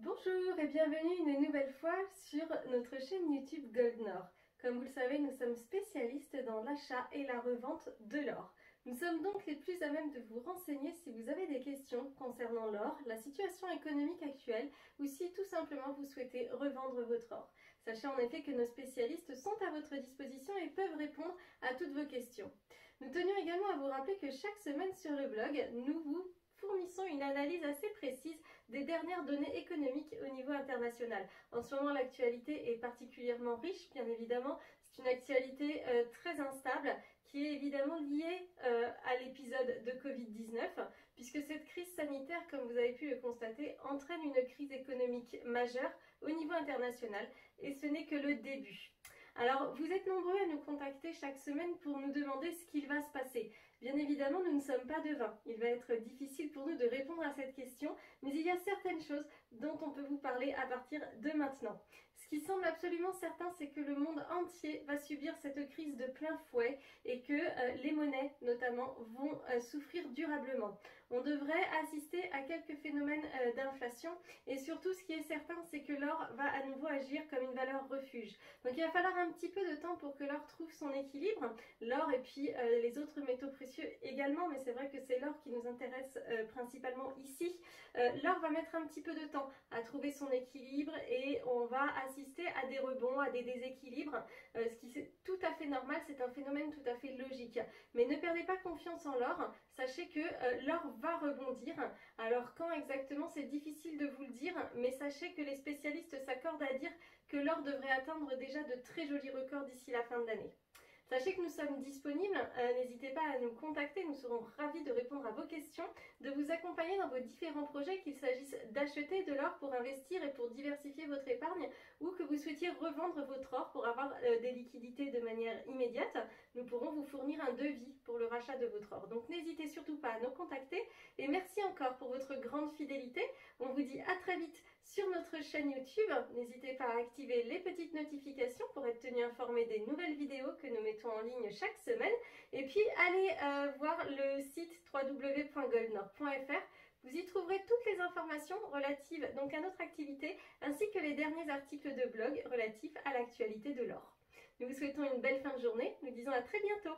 Bonjour et bienvenue une nouvelle fois sur notre chaîne YouTube Goldnor. Comme vous le savez, nous sommes spécialistes dans l'achat et la revente de l'or. Nous sommes donc les plus à même de vous renseigner si vous avez des questions concernant l'or, la situation économique actuelle ou si tout simplement vous souhaitez revendre votre or. Sachez en effet que nos spécialistes sont à votre disposition et peuvent répondre à toutes vos questions. Nous tenions également à vous rappeler que chaque semaine sur le blog, nous vous fournissons une analyse assez précise des dernières données économiques au niveau international. En ce moment, l'actualité est particulièrement riche, bien évidemment. C'est une actualité très instable qui est évidemment liée à l'épisode de Covid-19, puisque cette crise sanitaire, comme vous avez pu le constater, entraîne une crise économique majeure au niveau international, et ce n'est que le début. Alors, vous êtes nombreux à nous contacter chaque semaine pour nous demander ce qu'il va se passer. Bien évidemment, nous ne sommes pas devins. Il va être difficile pour nous de répondre à cette question, mais il y a certaines choses dont on peut vous parler à partir de maintenant. Ce qui semble absolument certain, c'est que le monde entier va subir cette crise de plein fouet et que les monnaies, notamment, vont souffrir durablement. On devrait assister à quelques phénomènes d'inflation et surtout, ce qui est certain, c'est que l'or va à nouveau agir comme une valeur refuge. Donc il va falloir un petit peu de temps pour que l'or trouve son équilibre. L'or et puis les autres métaux précieux également, mais c'est vrai que c'est l'or qui nous intéresse principalement ici. L'or va mettre un petit peu de temps à trouver son équilibre et on va assister à des rebonds, à des déséquilibres, ce qui est tout à fait normal, c'est un phénomène tout à fait logique. Mais ne perdez pas confiance en l'or, sachez que l'or va rebondir. Alors quand exactement, c'est difficile de vous le dire, mais sachez que les spécialistes s'accordent à dire que l'or devrait atteindre déjà de très jolis records d'ici la fin de l'année. Sachez que nous sommes disponibles, n'hésitez pas à nous contacter, nous serons ravis de répondre à vos questions, de vous accompagner dans vos différents projets, qu'il s'agisse d'acheter de l'or pour investir et pour diversifier votre épargne, ou que vous souhaitiez revendre votre or pour avoir des liquidités de manière immédiate. Nous pourrons vous fournir un devis pour le rachat de votre or. Donc n'hésitez surtout pas à nous contacter et merci encore pour votre grande fidélité. On vous dit à très vite sur notre chaîne YouTube. N'hésitez pas à activer les petites notifications pour être tenu informé des nouvelles vidéos que nous mettons en ligne chaque semaine. Et puis allez voir le site www.goldnor.fr. Vous y trouverez toutes les informations relatives donc à notre activité ainsi que les derniers articles de blog relatifs à l'actualité de l'or. Nous vous souhaitons une belle fin de journée. Nous disons à très bientôt.